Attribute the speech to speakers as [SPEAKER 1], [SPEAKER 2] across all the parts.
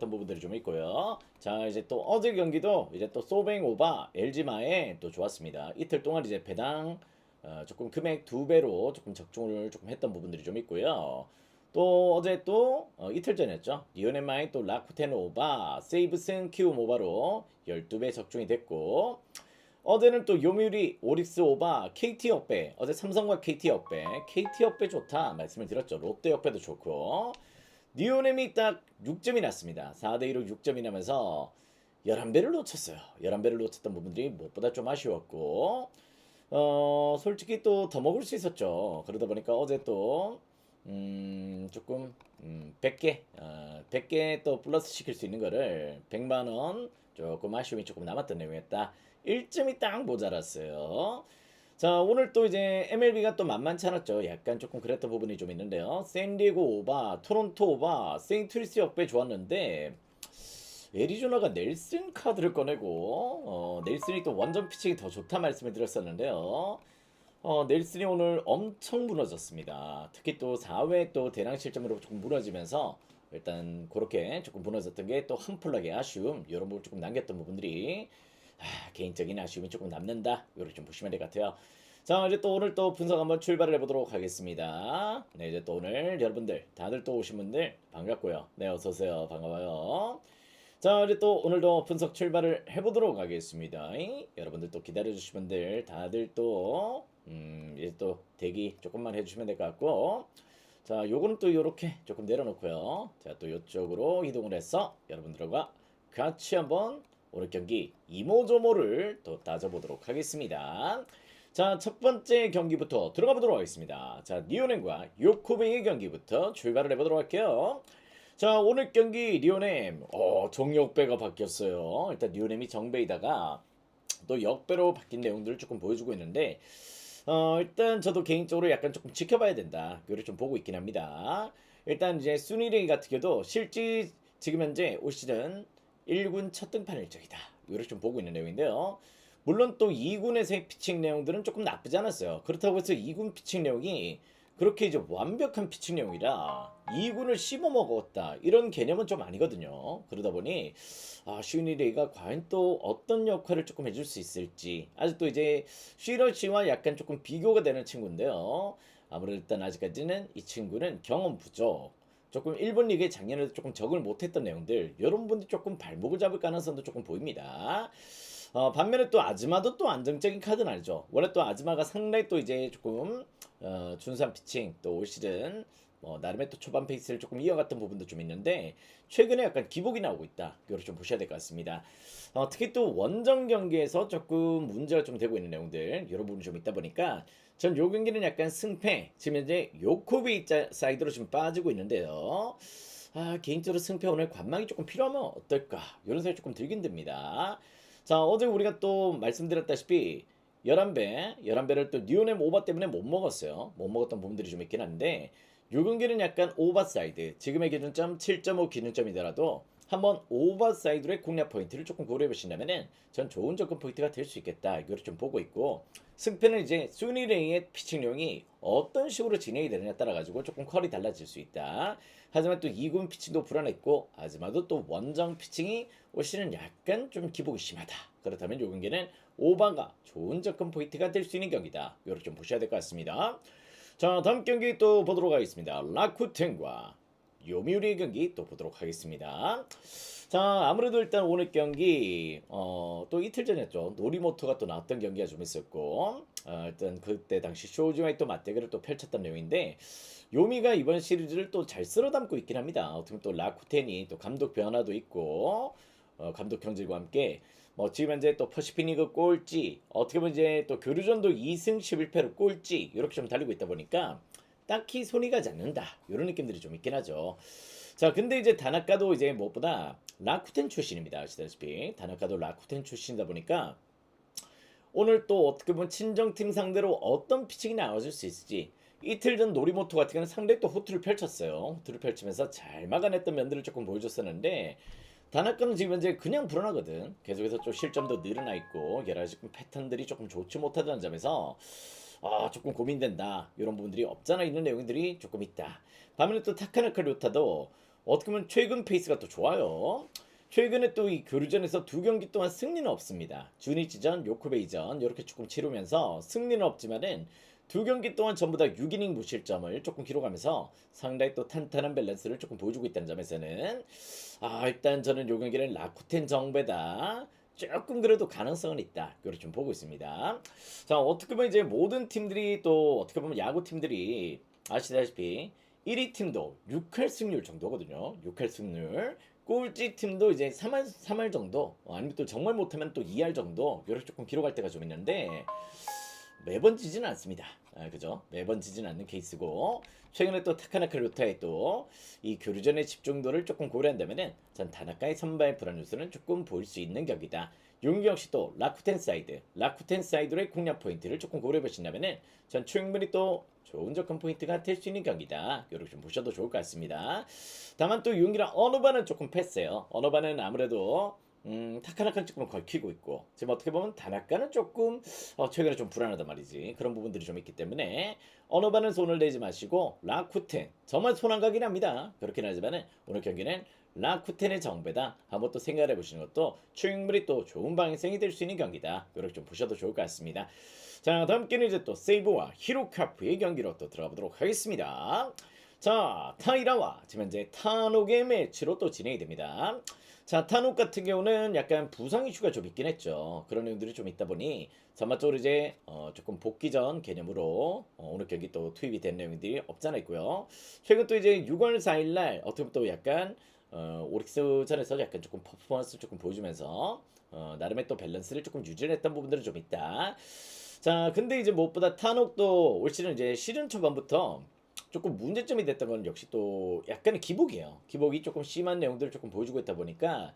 [SPEAKER 1] 좋았던 부분들이 좀 있고요. 자, 이제 또 어제 경기도 이제 또 소뱅 오바 LG마에 또 좋았습니다. 이틀 동안 이제 배당 조금 금액 두 배로 조금 적중을 조금 했던 부분들이 좀 있고요. 또 어제 또 이틀 전이었죠. 리오넨마이 또 라쿠텐 오바 세이브슨 키움 오바로 12배 적중이 됐고, 어제는 또 요미우리 오릭스 오바 KT 역배, 어제 삼성과 KT 역배, KT 역배 좋다 말씀을 드렸죠. 롯데 역배도 좋고, 니오넴이 딱 6점이 났습니다. 4대2로 6점이 나면서 11배를 놓쳤어요. 11배를 놓쳤던 부분들이 무엇보다 좀 아쉬웠고, 솔직히 또 더 먹을 수 있었죠. 그러다 보니까 어제 또 조금 100개 100개 또 플러스 시킬 수 있는 거를 100만 원 조금 아쉬움이 조금 남았던 내용이었다. 1점이 딱 모자랐어요. 자, 오늘 또 이제 MLB가 또 만만치 않았죠. 약간 조금 그랬던 부분이 좀 있는데요. 샌디에고 오바, 토론토 오바, 세인트루이스 역배 좋았는데 애리조나가 넬슨 카드를 꺼내고 넬슨이 또 원정 피칭이 더 좋다 말씀을 드렸었는데요. 넬슨이 오늘 엄청 무너졌습니다. 특히 또 4회 또 대량 실점으로 조금 무너지면서 일단 그렇게 조금 무너졌던 게 또 한 폴락의 아쉬움 이런 부분 조금 남겼던 부분들이 개인적인 아쉬움이 조금 남는다 이렇게 좀 보시면 될 것 같아요. 자, 이제 또 오늘 또 분석 한번 출발을 해보도록 하겠습니다. 네, 이제 또 오늘 여러분들 다들 또 오신 분들 반갑고요. 네, 어서 오세요. 반가워요. 자, 이제 또 오늘도 분석 출발을 해보도록 하겠습니다. 여러분들 또 기다려주신 분들 다들 또 이제 또 대기 조금만 해주시면 될 것 같고, 자, 요거는 또 요렇게 조금 내려놓고요. 자, 또 요쪽으로 이동을 해서 여러분들과 같이 한번 오늘 경기 이모저모를 또 따져보도록 하겠습니다. 자, 첫 번째 경기부터 들어가 보도록 하겠습니다. 자, 리오넨과 요코베이의 경기부터 출발을 해보도록 할게요. 자, 오늘 경기 리오넴 정역배가 바뀌었어요. 일단 리오넴이 정배이다가 또 역배로 바뀐 내용들을 조금 보여주고 있는데, 일단 저도 개인적으로 약간 조금 지켜봐야 된다 이걸 좀 보고 있긴 합니다. 일단 이제 순위레이 같은 경우도 실제 지금 현재 올 시즌 1군 첫 등판 일정이다 이걸 좀 보고 있는 내용인데요. 물론 또 2군에서의 피칭 내용들은 조금 나쁘지 않았어요. 그렇다고 해서 2군 피칭 내용이 그렇게 이제 완벽한 피칭 내용이라 2군을 씹어 먹었다 이런 개념은 좀 아니거든요. 그러다 보니 슈니레이가 과연 또 어떤 역할을 조금 해줄 수 있을지, 아직도 이제 슈러시와 약간 조금 비교가 되는 친구인데요. 아무래도 일단 아직까지는 이 친구는 경험 부족, 조금 일본 리그에 작년에도 조금 적응을 못했던 내용들 이런 분들이 조금 발목을 잡을 가능성도 조금 보입니다. 반면에 또 아즈마도 또 안정적인 카드는 아니죠. 원래 또 아즈마가 상당히 또 이제 조금 준수한 피칭 또 올 시즌 나름의 또 초반 페이스를 조금 이어갔던 부분도 좀 있는데 최근에 약간 기복이 나오고 있다. 이걸 좀 보셔야 될 것 같습니다. 특히 또 원정 경기에서 조금 문제가 좀 되고 있는 내용들 이런 부분이 좀 있다 보니까 전 요 경기는 약간 승패 지금 이제 요코비 사이드로 지금 빠지고 있는데요. 개인적으로 승패 오늘 관망이 조금 필요하면 어떨까 이런 생각이 조금 들긴 듭니다. 자, 어제 우리가 또 말씀드렸다시피 11배를 또 니오넴 오버 때문에 못 먹었어요. 못 먹었던 부분들이 좀 있긴 한데 요 경기는 약간 오버사이드, 지금의 기준점 7.5 기준점이더라도 한번 오버사이드의 공략 포인트를 조금 고려해 보신다면은 전 좋은 접근 포인트가 될 수 있겠다 이걸 좀 보고 있고, 승패는 이제 순위레이의 피칭력이 어떤 식으로 진행이 되느냐에 따라 가지고 조금 퀄이 달라질 수 있다. 하지만 또 2군 피칭도 불안했고 아즈마도 또 원정 피칭이 올 시즌 약간 좀 기복이 심하다. 그렇다면 요 경기는 오버가 좋은 접근 포인트가 될 수 있는 경기다. 이렇게 좀 보셔야 될 것 같습니다. 자, 다음 경기 또 보도록 하겠습니다. 라쿠텐과 요미우리 경기 또 보도록 하겠습니다. 자, 아무래도 일단 오늘 경기 또 이틀 전이었죠. 노리모토가 또 나왔던 경기가 좀 있었고, 일단 그때 당시 쇼즈와의 또 맞대결을 또 펼쳤던 내용인데, 요미가 이번 시리즈를 또 잘 쓸어 담고 있긴 합니다. 어떻게 보면 또 라쿠텐이 또 감독 변화도 있고 감독 경질과 함께 지금 현재 또 퍼시픽리그 꼴찌, 어떻게 보면 이제 또 교류전도 2승 11패로 꼴찌 이렇게 좀 달리고 있다 보니까 딱히 손이 가지 않는다 이런 느낌들이 좀 있긴 하죠. 자, 근데 이제 다나카도 이제 무엇보다 라쿠텐 출신입니다. 아시다시피 다나카도 라쿠텐 출신이다 보니까 오늘 또 어떻게 보면 친정팀 상대로 어떤 피칭이 나와줄 수 있을지, 이틀 전 노리모토 같은 경우는 상당히 또 호투를 펼쳤어요. 호투를 펼치면서 잘 막아냈던 면들을 조금 보여줬었는데, 다나카는 지금 현재 그냥 불안하거든. 계속해서 좀 실점도 늘어나 있고 여러 가지 패턴들이 조금 좋지 못하다는 점에서 조금 고민된다 이런 부분들이 없잖아 있는 내용들이 조금 있다. 반면에 또 타카나카 료타도 어떻게 보면 최근 페이스가 또 좋아요. 최근에 또 이 교류전에서 두 경기 동안 승리는 없습니다. 주니치전, 요코베이전 이렇게 조금 치르면서 승리는 없지만은 두 경기 동안 전부 다 6이닝 무실점을 조금 기록하면서 상당히 또 탄탄한 밸런스를 조금 보여주고 있다는 점에서는 일단 저는 요 경기는 라쿠텐 정배다. 조금 그래도 가능성은 있다. 이렇게 좀 보고 있습니다. 자, 어떻게 보면 이제 모든 팀들이 또 어떻게 보면 야구 팀들이 아시다시피 1위 팀도 6할 승률 정도거든요. 6할 승률. 꼴찌 팀도 이제 3할 정도, 아니면 또 정말 못하면 또 2할 정도, 이렇게 조금 기록할 때가 좀 있는데, 매번 지지는 않습니다. 그죠? 매번 지지는 않는 케이스고, 최근에 또 타카나카 루타의 또 이 교류전의 집중도를 조금 고려한다면은 전 타나카의 선발 불안요소는 조금 보일 수 있는 격이다. 용기 역시 또 라쿠텐 사이드로의 공략 포인트를 조금 고려해 보신다면은 전 충분히 또 좋은 접근 포인트가 될 수 있는 경기다. 이렇게 좀 보셔도 좋을 것 같습니다. 다만 또 용기랑 언어바는 조금 패스해요. 언어바는 아무래도 타카나카는 조금 걸히고 있고 지금 어떻게 보면 다나카는 조금 최근에 좀 불안하단 말이지. 그런 부분들이 좀 있기 때문에 언어바는 손을 내지 마시고 라쿠텐 정말 손 안 가긴 합니다. 그렇긴 하지만은 오늘 경기는 라쿠텐의 정배다. 한번 또 생각해 보시는 것도 충분히 또 좋은 방향성이 될 수 있는 경기다. 이렇게 좀 보셔도 좋을 것 같습니다. 자, 다음 경기는 이제 또 세이브와 히로카프의 경기로 또 들어가 보도록 하겠습니다. 자, 타이라와 지금 현재 타녹의 매치로 또 진행이 됩니다. 자, 타녹 같은 경우는 약간 부상 이슈가 좀 있긴 했죠. 그런 내용들이 좀 있다 보니 전반적으로 이제 조금 복귀전 개념으로 오늘 경기 또 투입이 된 내용들이 없잖아 있고요. 최근 또 이제 6월 4일 날 어떻게 보면 또 약간 오릭스전에서 약간 조금 퍼포먼스 조금 보여주면서 나름의 또 밸런스를 조금 유지를 했던 부분들은 좀 있다. 자, 근데 이제 무엇보다 타녹도 올 시즌 이제 시즌 초반부터 조금 문제점이 됐던 건 역시 또 약간의 기복이에요. 기복이 조금 심한 내용들을 조금 보여주고 있다 보니까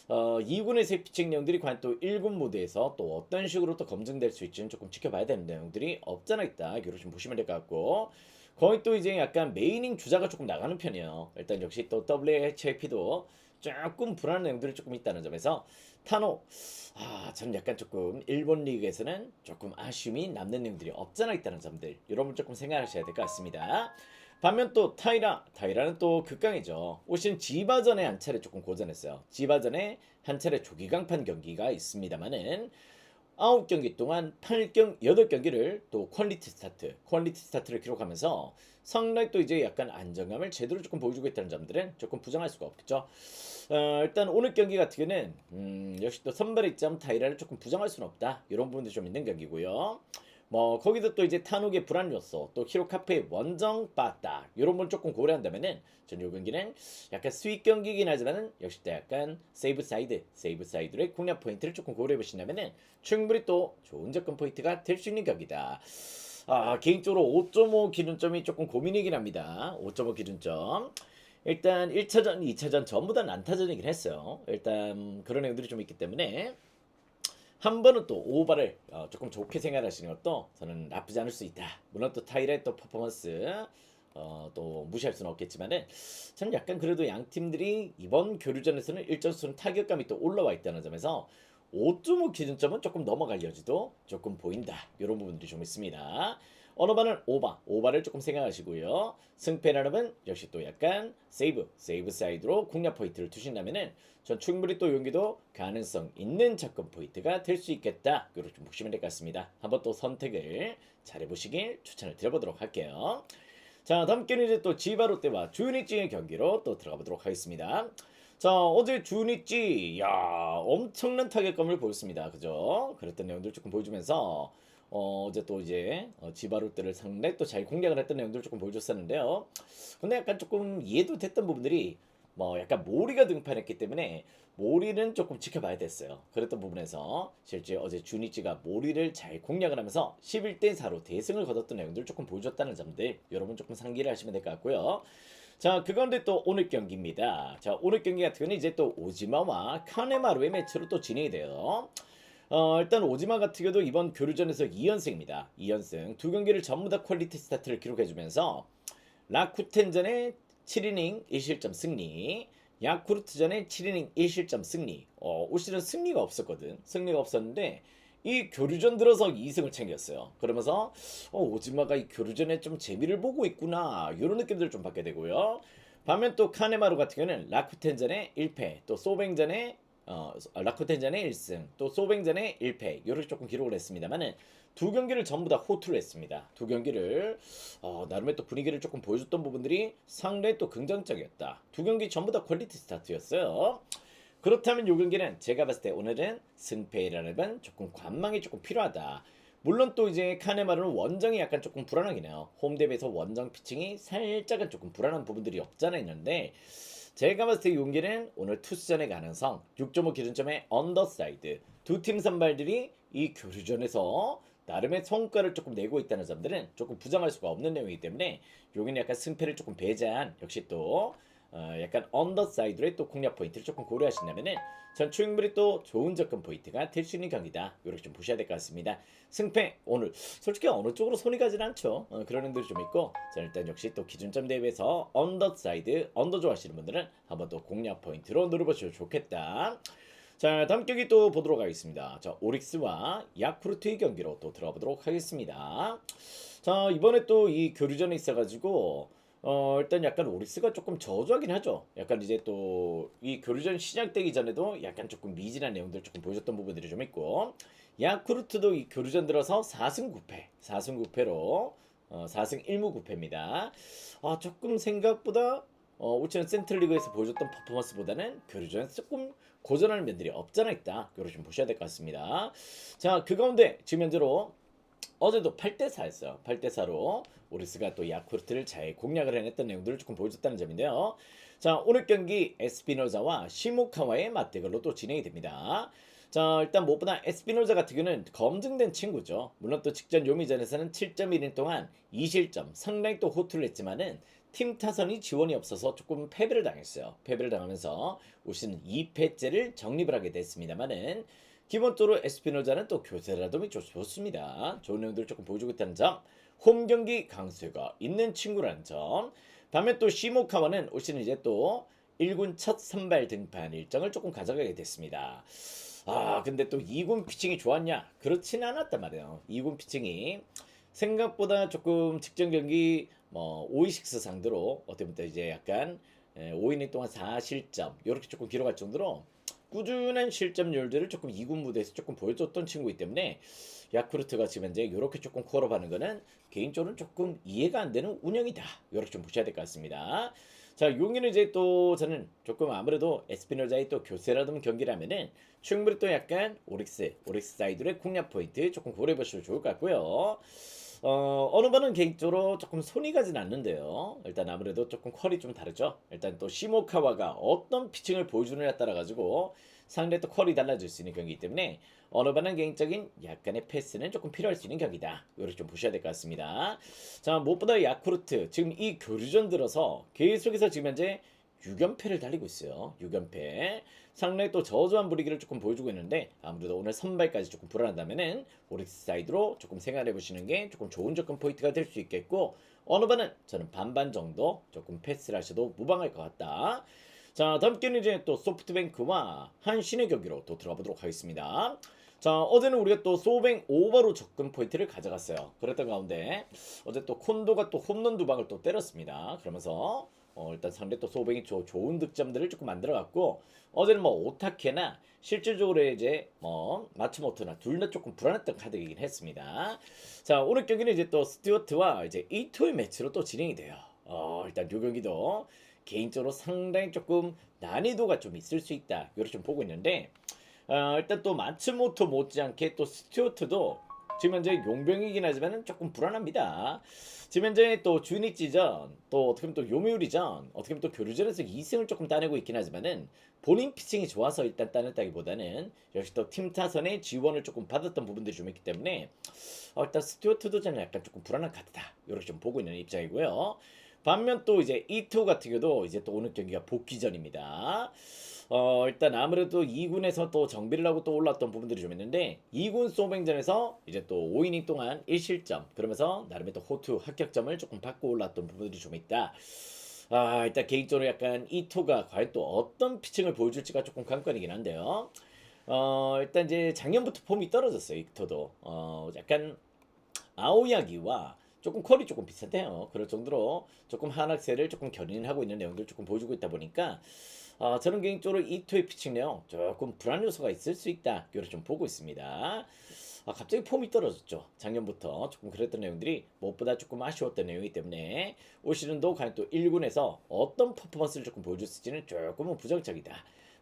[SPEAKER 1] 2군의 새 피칭 내용들이 과연 또 1군 무대에서 또 어떤 식으로 또 검증될 수 있지는 조금 지켜봐야 되는 내용들이 없잖아 있다. 이렇게 좀 보시면 될 것 같고 거의 또 이제 약간 메이닝 주자가 조금 나가는 편이에요. 일단 역시 또 WHIP도 조금 불안한 내용들이 조금 있다는 점에서 타노 저는 약간 조금 일본 리그에서는 조금 아쉬움이 남는 내용들이 없잖아 있다는 점들 여러분 조금 생각하셔야 될 것 같습니다. 반면 또 타이라는 또 극강이죠. 올 시즌 지바전에 한 차례 조금 고전했어요. 지바전에 한 차례 조기강판 경기가 있습니다만은 9경기 동안 8경기를 또 퀄리티 스타트를 기록하면서 상당히 또 이제 약간 안정감을 제대로 조금 보여주고 있다는 점들은 조금 부정할 수가 없겠죠. 일단 오늘 경기 같은 경우는 역시 또 선발 입장 타이라를 조금 부정할 수는 없다. 이런 부분도 좀 있는 경기고요. 뭐 거기도 또 이제 타녹의 불안 요소 또 히로카페의 원정 빠따 이런 분 조금 고려한다면은 전요 경기는 약간 스윗 경기긴 하지만은 역시 또 약간 세이브 사이드의 공략 포인트를 조금 고려해 보신다면은 충분히 또 좋은 접근 포인트가 될 수 있는 경기다. 개인적으로 5.5 기준점이 조금 고민이긴 합니다. 5.5 기준점. 일단 1차전, 2차전 전부 다 난타전이긴 했어요. 일단 그런 내용들이 좀 있기 때문에 한 번은 또 오버를 조금 좋게 생각하시는 것도 저는 나쁘지 않을 수 있다. 물론 또 타일의 또 퍼포먼스 또 무시할 수는 없겠지만은 저는 약간 그래도 양 팀들이 이번 교류전에서는 일정 수는 타격감이 또 올라와 있다는 점에서 5.5 기준점은 조금 넘어갈 여지도 조금 보인다. 이런 부분들이 좀 있습니다. 언어바는 오바를 조금 생각하시고요. 승패라는 역시 또 약간 세이브 사이드로 공략 포인트를 두신다면은 전 충분히 또 여기도 가능성 있는 접근 포인트가 될 수 있겠다. 이렇게 좀 보시면 될 것 같습니다. 한번 또 선택을 잘 해보시길 추천을 드려보도록 할게요. 자, 다음 경기는 이제 또 지바롯데와 주니찌의 경기로 또 들어가 보도록 하겠습니다. 자, 어제 주니찌 엄청난 타격감을 보였습니다. 그죠? 그랬던 내용들 조금 보여주면서 어제 또 이제 지바롯데를 상당히 또 잘 공략을 했던 내용들을 조금 보여줬었는데요. 근데 약간 조금 이해도 됐던 부분들이 뭐 약간 모리가 등판했기 때문에 모리는 조금 지켜봐야 됐어요. 그랬던 부분에서 실제 어제 주니찌가 모리를 잘 공략을 하면서 11대 4로 대승을 거뒀던 내용들을 조금 보여줬다는 점들 여러분 조금 상기를 하시면 될 것 같고요. 자, 그건데 또 오늘 경기입니다. 자, 오늘 경기 같은 경우는 이제 또 오지마와 카네마루의 매치로 또 진행이 돼요. 일단 오지마 같은 경우도 이번 교류전에서 2연승입니다. 2연승. 두 경기를 전부 다 퀄리티 스타트를 기록해주면서 라쿠텐전에 7이닝 1실점 승리, 야쿠르트전에 7이닝 1실점 승리. 올 시즌 승리가 없었거든. 승리가 없었는데 이 교류전 들어서 2승을 챙겼어요. 그러면서 오지마가 이 교류전에 좀 재미를 보고 있구나 이런 느낌들을 좀 받게 되고요. 반면 또 카네마루 같은 경우는 라쿠텐전에 1패, 또 소뱅전에 라쿠텐전에 1승, 또 소뱅전에 1패 이렇게 조금 기록을 했습니다만은 두 경기를 전부 다 호투를 했습니다. 두 경기를 나름의 또 분위기를 조금 보여줬던 부분들이 상당히 또 긍정적이었다. 두 경기 전부 다 퀄리티 스타트였어요. 그렇다면 요 경기는 제가 봤을 때 오늘은 승패라는 건 조금 관망이 조금 필요하다. 물론 또 이제 카네마루는 원정이 약간 조금 불안하긴 해요. 홈 대비해서 원정 피칭이 살짝은 조금 불안한 부분들이 없잖아 있는데 제가 봤을 때 이 경기는 오늘 투수전의 가능성 6.5 기준점의 언더사이드 두 팀 선발들이 이 교류전에서 나름의 성과를 조금 내고 있다는 점들은 조금 부정할 수가 없는 내용이기 때문에 여기는 약간 승패를 조금 배제한 역시 또 약간 언더사이드의 또 공략 포인트를 조금 고려하신다면은 전 충분히 또 좋은 접근 포인트가 될 수 있는 경기다. 이렇게 좀 보셔야 될 것 같습니다. 승패 오늘 솔직히 어느 쪽으로 손이 가진 않죠. 그런 행들이 좀 있고 자 일단 역시 또 기준점 대비해서 언더사이드 언더 좋아하시는 분들은 한번 또 공략 포인트로 누려보시면 좋겠다. 자 다음 경기 또 보도록 하겠습니다. 자 오릭스와 야쿠르트의 경기로 또 들어가 보도록 하겠습니다. 자 이번에 또 이 교류전에 있어가지고 일단 약간 오릭스가 조금 저조하긴 하죠. 약간 이제 또 이 교류전 시작되기 전에도 약간 조금 미진한 내용들 조금 보여줬던 부분들이 좀 있고 야쿠르트도 이 교류전 들어서 4승 9패 4승 9패로 4승 1무 9패입니다. 조금 생각보다 올시즌 센트럴리그에서 보여줬던 퍼포먼스보다는 교류전에서 조금 고전하는 면들이 없잖아 있다. 이렇게 좀 보셔야 될 것 같습니다. 자 그 가운데 지금 현재로 어제도 8대4였어요. 8대4로 오리스가 또 야쿠르트를 잘 공략을 해냈던 내용들을 조금 보여줬다는 점인데요. 자 오늘 경기 에스피노자와 시모카와의 맞대결로 또 진행이 됩니다. 자 일단 무엇보다 에스피노자 같은 경우는 검증된 친구죠. 물론 또 직전 요미전에서는 7.1인 동안 2실점 상당히 또 호투를 했지만은 팀 타선이 지원이 없어서 조금 패배를 당했어요. 패배를 당하면서 올 시즌 2패째를 정립을 하게 됐습니다만은 기본적으로 에스피노자는 또 교세라도 좋습니다. 좋은 내용들을 조금 보여주고 있다는 점, 홈 경기 강수가 있는 친구라는 점. 반면 또 시모카와는 올 시즌 이제 또 1군 첫 선발 등판 일정을 조금 가져가게 됐습니다. 근데 또 2군 피칭이 좋았냐? 그렇진 않았단 말이에요. 2군 피칭이 생각보다 조금 직전 경기 뭐 오이식스 상대로 어떻게 보면 이제 약간 5이닝 동안 4실점 이렇게 조금 기록할 정도로 꾸준한 실점률들을 조금 2군 무대에서 조금 보여줬던 친구이기 때문에 야쿠르트가 지금 현재 이렇게 조금 콜업하는 거는 개인적으로는 조금 이해가 안 되는 운영이다. 이렇게 좀 보셔야 될 것 같습니다. 자, 용인은 이제 또 저는 조금 아무래도 에스피노자의 또 교세라든 경기라면은 충분히 또 약간 오릭스 사이드의 공략 포인트 조금 고려해 보시면 좋을 것 같고요. 어느 번은 개인적으로 조금 손이 가진 않는데요. 일단 아무래도 조금 퀄이 좀 다르죠. 일단 또 시모카와가 어떤 피칭을 보여주느냐에 따라 가지고 상대 또 퀄이 달라질 수 있는 경기이기 때문에 어느 번은 개인적인 약간의 패스는 조금 필요할 수 있는 경기다. 이렇게 좀 보셔야 될 것 같습니다. 자 무엇보다 야쿠르트 지금 이 교류전 들어서 계속해서 지금 현재 6연패를 달리고 있어요. 6연패. 상당히 또 저조한 분위기를 조금 보여주고 있는데 아무래도 오늘 선발까지 조금 불안하다면은 오릭스 사이드로 조금 생각해 보시는 게 조금 좋은 접근 포인트가 될 수 있겠고 어느 번은 저는 반반 정도 조금 패스를 하셔도 무방할 것 같다. 자 다음 경기는 이제 또 소프트뱅크와 한신의 경기로 또 들어가 보도록 하겠습니다. 자 어제는 우리가 또 소뱅 오버로 접근 포인트를 가져갔어요. 그랬던 가운데 어제 또 콘도가 또 홈런 두 방을 또 때렸습니다. 그러면서 일단 상대 또 소뱅이 좋은 득점들을 조금 만들어갔고 어제는 뭐 오타케나 실질적으로 이제 뭐 마츠모토나 둘 다 조금 불안했던 카드이긴 했습니다. 자 오늘 경기는 이제 또 스튜어트와 이제 이토의 매치로 또 진행이 돼요. 일단 요 경기도 개인적으로 상당히 조금 난이도가 좀 있을 수 있다. 이렇게 좀 보고 있는데 일단 또 마츠모토 못지않게 또 스튜어트도 지금 현재 용병이긴 하지만 조금 불안합니다. 지금 현재 또 주니치전 또 어떻게 보면 또 요미우리전 어떻게 보면 또 교류전에서 2승을 조금 따내고 있긴 하지만은 본인 피칭이 좋아서 일단 따냈다기보다는 역시 또 팀 타선의 지원을 조금 받았던 부분들이 좀 있기 때문에 일단 스튜어트도 저는 약간 조금 불안한 카드다 이렇게 좀 보고 있는 입장이고요. 반면 또 이제 이토 같은 경우도 이제 또 오늘 경기가 복귀전입니다. 일단 아무래도 2군에서 또 정비를 하고 또 올라왔던 부분들이 좀 있는데 2군 소뱅전에서 이제 또 5이닝 동안 1실점 그러면서 나름의 또 호투 합격점을 조금 받고 올라왔던 부분들이 좀 있다. 일단 개인적으로 약간 이토가 과연 또 어떤 피칭을 보여줄지가 조금 관건이긴 한데요. 일단 이제 작년부터 폼이 떨어졌어요. 이토도 약간 아오야기와 조금 퀄이 조금 비슷해요. 그럴 정도로 조금 하락세를 조금 견인하고 있는 내용들 조금 보여주고 있다 보니까 저는 개인적으로 이 투의 피칭 내용 조금 불안 요소가 있을 수 있다. 이렇게 좀 보고 있습니다. 갑자기 폼이 떨어졌죠. 작년부터 조금 그랬던 내용들이 무엇보다 조금 아쉬웠던 내용이기 때문에 올 시즌도 과연 또 1군에서 어떤 퍼포먼스를 조금 보여줬을지는 조금은 부정적이다.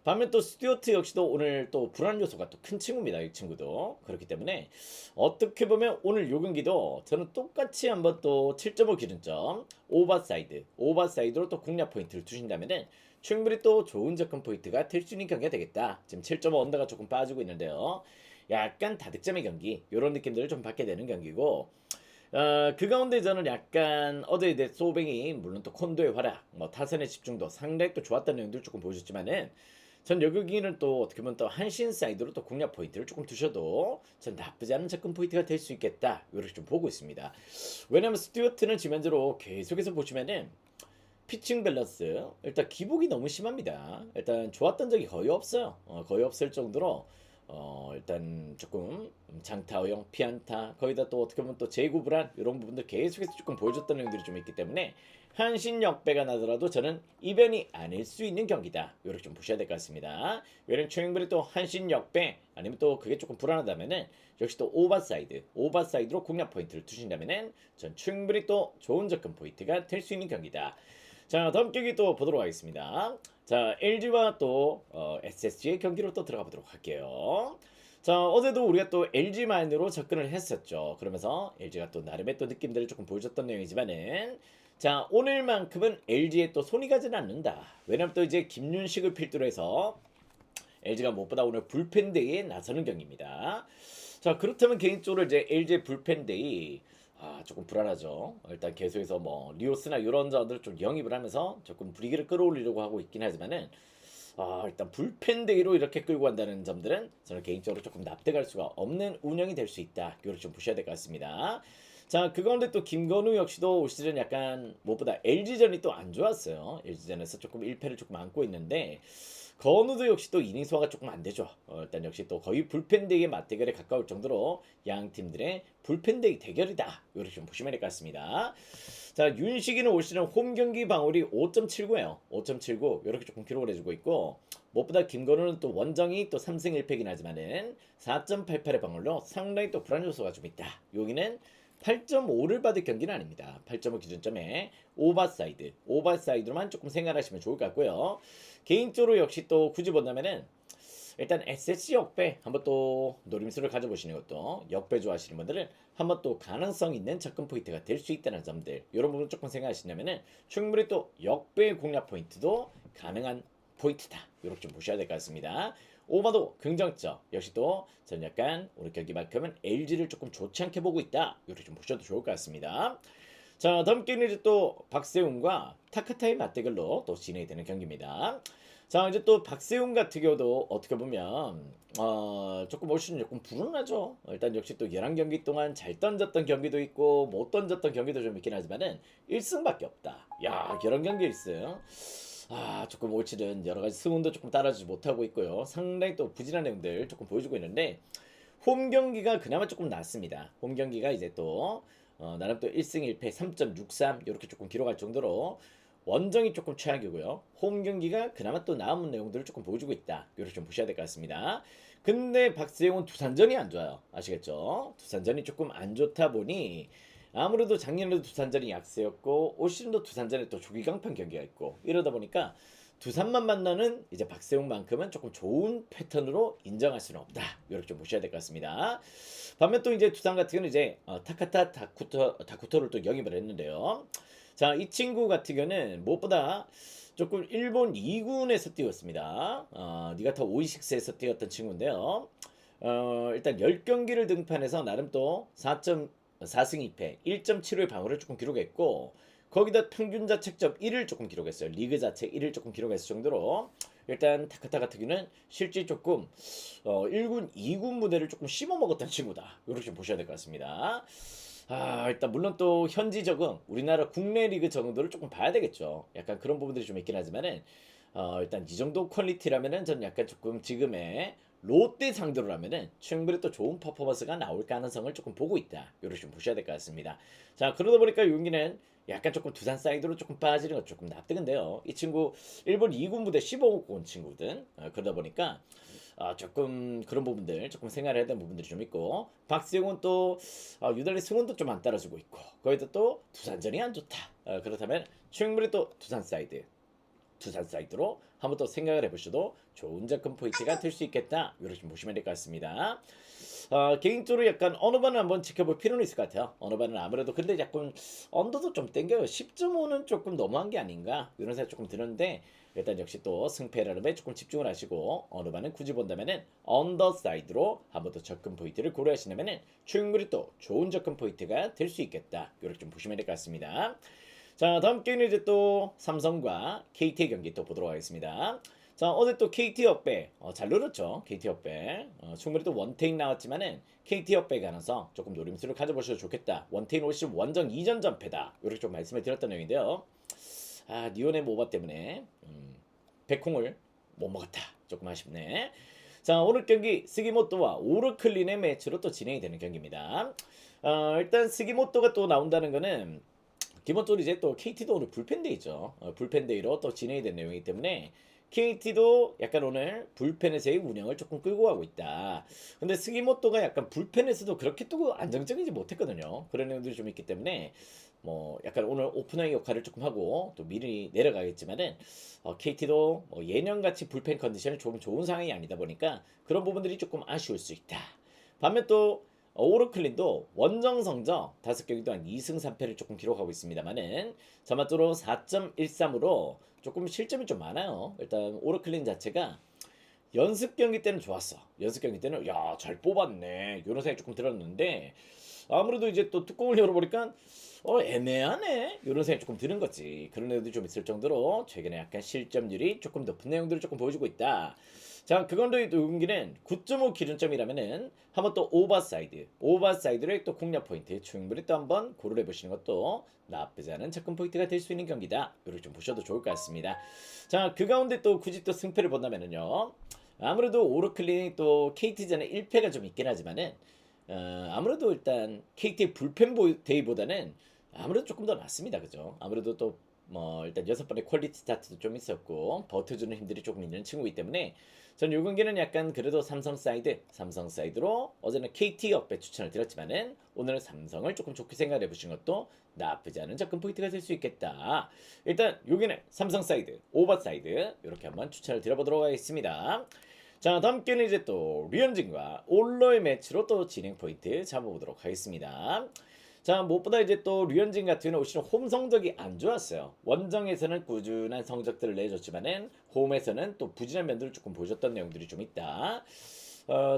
[SPEAKER 1] 반면 또 스튜어트 역시도 오늘 또 불안 요소가 또 큰 친구입니다. 이 친구도. 그렇기 때문에 어떻게 보면 오늘 요 경기도 저는 똑같이 한번 또 7.5 기준점 오버사이드로 또 공략 포인트를 두신다면은 충분히 또 좋은 접근 포인트가 될 수 있는 경기가 되겠다. 지금 7.5 언더가 조금 빠지고 있는데요. 약간 다득점의 경기 이런 느낌들을 좀 받게 되는 경기고 그 가운데 저는 약간 어제 내 소뱅이 물론 또 콘도의 활약 뭐 타선의 집중도 상당히 또 좋았다는 내용들 조금 보여줬지만은 전 여기는 또 어떻게 보면 또 한신 사이드로 또 공략 포인트를 조금 두셔도 전 나쁘지 않은 접근 포인트가 될 수 있겠다 이렇게 좀 보고 있습니다. 왜냐면 스튜어트는 지면적으로 계속해서 보시면은 피칭 밸런스 일단 기복이 너무 심합니다. 일단 좋았던 적이 거의 없어요. 거의 없을 정도로 일단 조금 장타 허용 피안타 거기다 또 어떻게 보면 또 제구불안 이런 부분들 계속해서 조금 보여줬던 내용들이 좀 있기 때문에 한신 역배가 나더라도 저는 이변이 아닐 수 있는 경기다 이렇게 좀 보셔야 될 것 같습니다. 왜냐면 최근에 또 한신 역배 아니면 또 그게 조금 불안하다면은 역시 또 오버사이드로 공략 포인트를 두신다면은 전 충분히 또 좋은 접근 포인트가 될 수 있는 경기다. 자, 다음 경기 또 보도록 하겠습니다. 자, LG와 또 SSG의 경기로 또 들어가 보도록 할게요. 자, 어제도 우리가 또 LG만으로 접근을 했었죠. 그러면서 LG가 또 나름의 또 느낌들을 조금 보여줬던 내용이지만은 자, 오늘만큼은 LG에 또 손이 가지는 않는다. 왜냐면 또 이제 김윤식을 필두로 해서 LG가 무엇보다 오늘 불펜데이에 나서는 경기입니다. 자, 그렇다면 개인적으로 이제 LG 불펜데이 조금 불안하죠. 일단 계속해서 뭐 리오스나 이런 자들을 좀 영입을 하면서 조금 분위기를 끌어올리려고 하고 있긴 하지만은 일단 불펜데이로 이렇게 끌고 간다는 점들은 저는 개인적으로 조금 납득할 수가 없는 운영이 될 수 있다. 이렇게 좀 보셔야 될 것 같습니다. 자, 그 가운데 또 김건우 역시도 올 시즌 약간 무엇보다 LG전이 또 안 좋았어요. LG전에서 조금 1패를 조금 안고 있는데 건우도 역시 또 이닝 소화가 조금 안 되죠. 일단 역시 또 거의 불펜데이의 맞대결에 가까울 정도로 양 팀들의 불펜데이 대결이다. 이렇게 좀 보시면 될 것 같습니다. 자, 윤식이는 올 시즌 홈 경기 방어율이 5.79예요. 5.79 이렇게 조금 기록을 해주고 있고 무엇보다 김건우는 또 원정이 또 3승 1패긴 하지만은 4.88의 방어율로 상당히 또 불안 요소가 좀 있다. 여기는 8.5를 받을 경기는 아닙니다. 8.5 기준점에 오버사이드로만 조금 생각하시면 좋을 것 같고요. 개인적으로 역시 또 굳이 본다면은 일단 SSG 역배 한번 또 노림수를 가져보시는 것도 역배 좋아하시는 분들은 한번 또 가능성 있는 접근 포인트가 될 수 있다는 점들 이런 부분 조금 생각하시냐면은 충분히 또 역배 공략 포인트도 가능한 포인트다 이렇게 좀 보셔야 될 것 같습니다. 오버도 긍정점 역시 또 저는 약간 오늘 경기만큼은 LG를 조금 좋지 않게 보고 있다 이렇게 좀 보셔도 좋을 것 같습니다. 자, 다음 경기는 이제 또 박세웅과 타카타의 맞대결로 또 진행이 되는 경기입니다. 자, 이제 또 박세웅 같은 경우도 어떻게 보면 조금 올 시즌 조금 불운하죠. 일단 역시 또 11경기 동안 잘 던졌던 경기도 있고 못 던졌던 경기도 좀 있긴 하지만은 1승밖에 없다. 야, 11경기 1승. 조금 올 시즌 여러 가지 승운도 조금 따라주지 못하고 있고요. 상당히 또 부진한 내용들 조금 보여주고 있는데 홈 경기가 그나마 조금 낫습니다. 홈 경기가 이제 또 나름 또 1승 1패 3.63 이렇게 조금 기록할 정도로 원정이 조금 최악이고요. 홈 경기가 그나마 또 나은 내용들을 조금 보여주고 있다. 이렇게 좀 보셔야 될 것 같습니다. 근데 박세용은 두산전이 안 좋아요. 아시겠죠? 두산전이 조금 안 좋다 보니 아무래도 작년에도 두산전이 약세였고 올 시즌도 두산전에 또 조기강판 경기가 있고 이러다 보니까 두산만 만나는 이제 박세웅만큼은 조금 좋은 패턴으로 인정할 수는 없다. 이렇게 좀 보셔야 될 것 같습니다. 반면 또 이제 두산 같은 경우는 이제 타카타 다쿠토를 또 영입을 했는데요. 자, 이 친구 같은 경우는 무엇보다 조금 일본 2군에서 뛰었습니다. 니가타 오이식스에서 뛰었던 친구인데요. 일단 10경기를 등판해서 나름 또 4승 2패 1.75의 방어를 조금 기록했고 거기다 평균 자책점 1을 조금 기록했어요. 리그 자책 1을 조금 기록했을 정도로 일단 타카타 같은 경우는 실제 조금 1군, 2군 무대를 조금 씹어먹었던 친구다. 이렇게 좀 보셔야 될 것 같습니다. 일단 물론 또 현지 적응, 우리나라 국내 리그 적응도를 조금 봐야 되겠죠. 약간 그런 부분들이 좀 있긴 하지만은 일단 이 정도 퀄리티라면은 저는 약간 조금 지금의 롯데 상대로라면은 충분히 또 좋은 퍼포먼스가 나올 가능성을 조금 보고 있다. 이렇게 좀 보셔야 될 것 같습니다. 자, 그러다 보니까 용기는 약간 조금 두산 사이드로 조금 빠지는 것 조금 납득인데요. 이 친구 일본 2군 부대 15억 온 친구든. 그러다 보니까 조금 그런 부분들 조금 생각을 해야 되는 부분들이 좀 있고, 박세웅은 또 유달리 승원도 좀 안 따라주고 있고, 거기다 또 두산전이 안 좋다. 그렇다면 충분히 또 두산 사이드로 한번 또 생각을 해보셔도 좋은 접근 포인트가 될 수 있겠다. 이렇게 보시면 될 것 같습니다. 개인적으로 약간 어느 반을 한번 지켜볼 필요는 있을 것 같아요. 어느 반은 아무래도 근데 약간 언더도 좀 땡겨요. 10.5는 조금 너무한 게 아닌가 이런 생각 조금 드는데, 일단 역시 또 승패라름에 조금 집중을 하시고 어느 반은 굳이 본다면은 언더 사이드로 한번 더 접근 포인트를 고려하시려면은 충분히 또 좋은 접근 포인트가 될 수 있겠다. 이렇게 좀 보시면 될 것 같습니다. 자, 다음 게임은 이제 또 삼성과 KT의 경기 또 보도록 하겠습니다. 자, 어제 또 KT 역배 잘 누렸죠. KT 역배 충분히 또 원테인 나왔지만은 KT 역배 가능성 조금 노림수를 가져보셔도 좋겠다. 원테인 올시 원정 2전 전패다. 이렇게 좀 말씀을 드렸던 내용인데요. 니온의 모바 때문에 백콩을 못 먹었다. 조금 아쉽네. 자, 오늘 경기 스기모토와 오르클린의 매치로 또 진행이 되는 경기입니다. 일단 스기모토가 또 나온다는 거는 기본적으로 이제 또 KT도 오늘 불펜데이죠. 불펜데이로 또 진행이 된 내용이기 때문에 KT도 약간 오늘 불펜에서의 운영을 조금 끌고 가고 있다. 근데 스기모토가 약간 불펜에서도 그렇게 또 안정적이지 못했거든요. 그런 내용들이 좀 있기 때문에 뭐 약간 오늘 오프너의 역할을 조금 하고 또 미리 내려가겠지만은 KT도 뭐 예년같이 불펜 컨디션이 조금 좋은 상황이 아니다 보니까 그런 부분들이 조금 아쉬울 수 있다. 반면 또 오르클린도 원정 성적 5경기 동안 2승 3패를 조금 기록하고 있습니다만은 자마토로 4.13으로 조금 실점이 좀 많아요. 일단 오르클린 자체가 연습 경기 때는 좋았어. 연습 경기 때는 야, 잘 뽑았네. 이런 생각이 조금 들었는데 아무래도 이제 또 뚜껑을 열어보니까 애매하네. 이런 생각이 조금 드는 거지. 그런 내용도 좀 있을 정도로 최근에 약간 실점률이 조금 높은 내용들을 조금 보여주고 있다. 자, 그건도 용기는 9.5 기준점이라면은 한번 또 오버사이드로의 또 공략 포인트 충분히 또 한번 고려해 보시는 것도 나쁘지 않은 접근 포인트가 될 수 있는 경기다. 이렇게 좀 보셔도 좋을 것 같습니다. 자, 그 가운데 또 굳이 또 승패를 본다면은요. 아무래도 오르클린이 또 KT전에 1패가 좀 있긴 하지만은 아무래도 일단 KT의 불펜 데이보다는 아무래도 조금 더 낫습니다. 그죠? 아무래도 또 뭐 일단 6번의 퀄리티 스타트도 좀 있었고 버텨주는 힘들이 조금 있는 친구이기 때문에 전 요 경기는 약간 그래도 삼성 사이드로 어제는 KT 역배 추천을 드렸지만은 오늘은 삼성을 조금 좋게 생각해 보시는 것도 나쁘지 않은 접근 포인트가 될 수 있겠다. 일단 여기는 삼성 사이드, 오버 사이드 이렇게 한번 추천을 드려보도록 하겠습니다. 자, 다음 경기는 이제 또 류현진과 올러의 매치로 또 진행 포인트 잡아보도록 하겠습니다. 자, 무엇보다 이제 또 류현진 같은 경우는 올 시즌 홈 성적이 안 좋았어요. 원정에서는 꾸준한 성적들을 내줬지만은 홈에서는 또 부진한 면들을 조금 보여줬던 내용들이 좀 있다.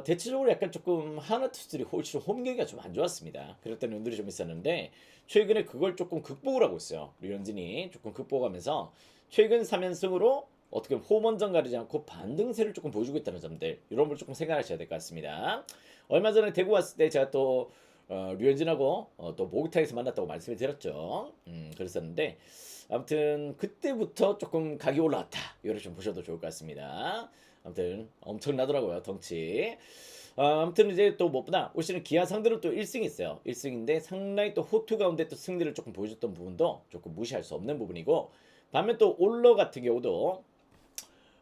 [SPEAKER 1] 대체적으로 약간 조금 하나 투수들이 올 시즌 홈 경기가 좀 안 좋았습니다. 그랬던 내용들이 좀 있었는데 최근에 그걸 조금 극복을 하고 있어요. 류현진이 조금 극복하면서 최근 3연승으로 어떻게 보면 홈 원정 가리지 않고 반등세를 조금 보여주고 있다는 점들 이런 걸 조금 생각하셔야 될 것 같습니다. 얼마 전에 대구 왔을 때 제가 또 류현진하고 또 목욕탕에서 만났다고 말씀을 드렸죠. 그랬었는데 아무튼 그때부터 조금 각이 올라왔다. 이렇게 좀 보셔도 좋을 것 같습니다. 아무튼 엄청나더라고요, 덩치. 아무튼 이제 또 무엇보다 올 시즌 기아 상대로 또 1승 있어요. 1승인데 상당히 또 호투 가운데 또 승리를 조금 보여줬던 부분도 조금 무시할 수 없는 부분이고, 반면 또 올러 같은 경우도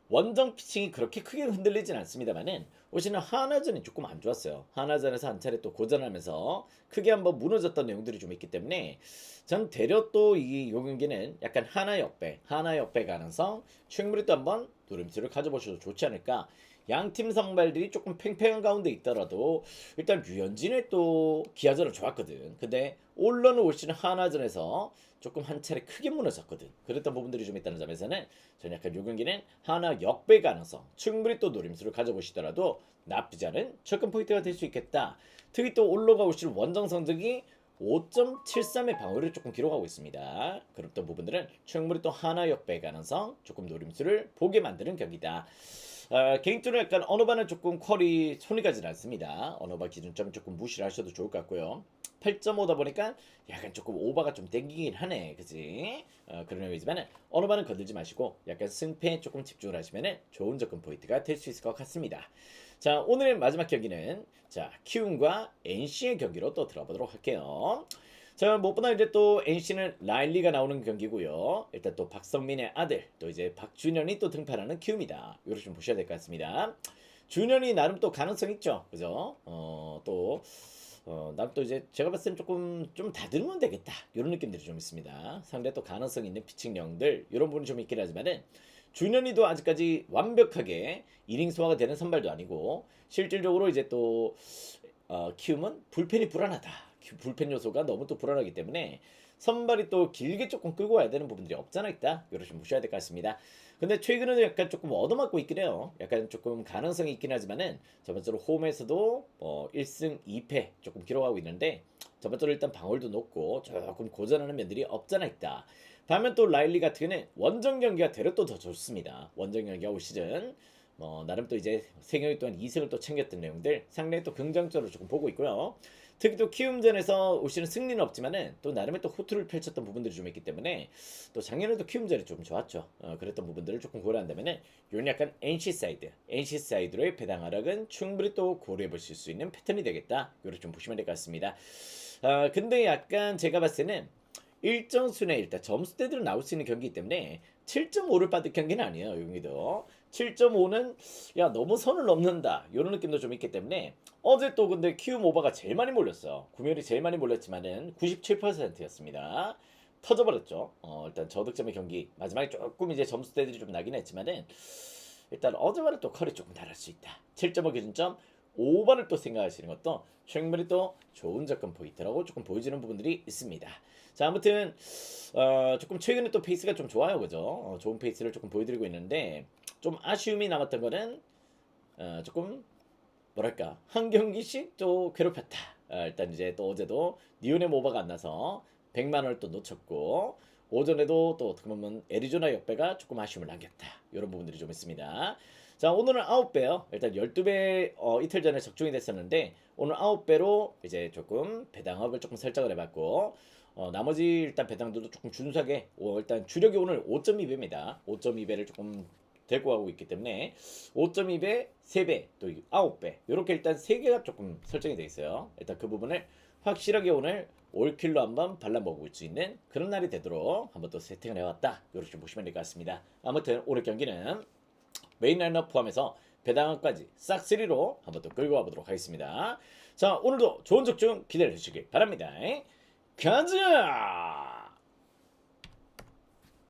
[SPEAKER 1] 원정 피칭이 그렇게 크게 흔들리진 않습니다만은 올 시즌 하나전이 조금 안 좋았어요. 하나전에서 한 차례 또 고전하면서 크게 한번 무너졌던 내용들이 좀 있기 때문에 전 되려 또 이 경기는 약간 하나 역배 가능성 충분히 또 한번 노림수를 가져보셔도 좋지 않을까. 양팀 선발들이 조금 팽팽한 가운데 있더라도 일단 류현진의 또 기아전은 좋았거든. 근데 올러는 올 시즌 하나전에서 조금 한 차례 크게 무너졌거든. 그랬던 부분들이 좀 있다는 점에서는 저는 약간 요 경기는 하나 역배 가능성 충분히 또 노림수를 가져보시더라도 나쁘지 않은 접근 포인트가 될 수 있겠다. 특히 또 올러가 올 시즌 원정 성적이 5.73의 방어를 조금 기록하고 있습니다. 그랬던 부분들은 충분히 또 하나 역배 가능성 조금 노림수를 보게 만드는 경기다. 개인적으로 약간 언어반은 조금 퀄이 손이 가지 않습니다. 언어반 기준점 조금 무시를 하셔도 좋을 것 같고요. 8.5다 보니까 약간 조금 오버가 좀 땡기긴 하네, 그지? 그런 의미지만은 어느 반은 건들지 마시고 약간 승패에 조금 집중을 하시면은 좋은 접근 포인트가 될 수 있을 것 같습니다. 자, 오늘의 마지막 경기는 자 키움과 NC의 경기로 또 들어보도록 할게요. 자, 무엇보다 이제 또 NC는 라일리가 나오는 경기고요. 일단 또 박성민의 아들, 또 이제 박준현이 또 등판하는 키움이다. 이렇게 좀 보셔야 될 것 같습니다. 준현이 나름 또 가능성 있죠, 그죠? 나름 또 이제 제가 봤을 땐 조금 좀 다듬으면 되겠다. 이런 느낌들이 좀 있습니다. 상대 또 가능성 있는 피칭령들 이런 부분이 좀 있긴 하지만은 준현이도 아직까지 완벽하게 이닝 소화가 되는 선발도 아니고 실질적으로 이제 또 키움은 불펜이 불안하다. 불펜 요소가 너무 또 불안하기 때문에 선발이 또 길게 조금 끌고 와야 되는 부분들이 없잖아 있다. 이렇게 좀 보셔야 될 것 같습니다. 근데 최근에는 약간 조금 얻어맞고 있긴 해요. 약간 조금 가능성이 있긴 하지만은 저번주로 홈에서도 1승 2패 조금 기록하고 있는데 저번주로 일단 방울도 높고 조금 고전하는 면들이 없잖아 있다. 반면 또 라일리 같은 경우는 원정 경기가 되려 또 더 좋습니다. 원정 경기가 올 시즌 나름 또 이제 세경기 동안 2승을 또 챙겼던 내용들 상당히 또 긍정적으로 조금 보고 있고요. 특히 또 키움전에서 올 시즌 승리는 없지만은 또 나름의 또 호투를 펼쳤던 부분들이 좀 있기 때문에 또 작년에도 키움전이 좀 좋았죠. 그랬던 부분들을 조금 고려한다면은 요는 약간 NC 사이드로의 배당 하락은 충분히 또 고려해 보실 수 있는 패턴이 되겠다. 요렇게 좀 보시면 될 것 같습니다. 근데 약간 제가 봤을 때는 일정 순에 일단 점수대들은 나올 수 있는 경기이기 때문에 7.5를 받을 경기는 아니에요. 여기도 7.5는 야 너무 선을 넘는다 이런 느낌도 좀 있기 때문에 어제 또 근데 키움 오버가 제일 많이 몰렸어요. 구멸이 제일 많이 몰렸지만은 97%였습니다. 터져버렸죠. 일단 저득점의 경기 마지막에 조금 이제 점수대들이 좀 나긴 했지만은 일단 어제와는 또 컬이 조금 다를 수 있다. 7.5 기준점 5번을 또 생각하시는 것도 충분히 또 좋은 접근 포인트라고 조금 보여지는 부분들이 있습니다. 자, 아무튼 조금 최근에 또 페이스가 좀 좋아요, 그죠? 좋은 페이스를 조금 보여드리고 있는데 좀 아쉬움이 남았던 거는 조금 뭐랄까 한 경기씩 또 괴롭혔다. 일단 이제 또 어제도 니온의 모바가 안 나서 100만 원을 또 놓쳤고 오전에도 또 어떻게 보면 애리조나 역배가 조금 아쉬움을 남겼다. 이런 부분들이 좀 있습니다. 자, 오늘은 9배요. 일단 12배 이틀 전에 적중이 됐었는데 오늘 9배로 이제 조금 배당업을 조금 설정을 해봤고 나머지 일단 배당들도 조금 준수하게 일단 주력이 오늘 5.2배입니다. 5.2배를 조금 데리고 가고 있기 때문에 5.2배, 3배, 또 9배 이렇게 일단 3개가 조금 설정이 되어 있어요. 일단 그 부분을 확실하게 오늘 올킬로 한번 발라먹을 수 있는 그런 날이 되도록 한번 또 세팅을 해왔다. 이렇게 좀 보시면 될 것 같습니다. 아무튼 오늘 경기는 메인 라인업 포함해서 배당까지 싹 3로 한번 또 끌고 와보도록 하겠습니다. 자, 오늘도 좋은 적중 기대해 주시길 바랍니다. 가자!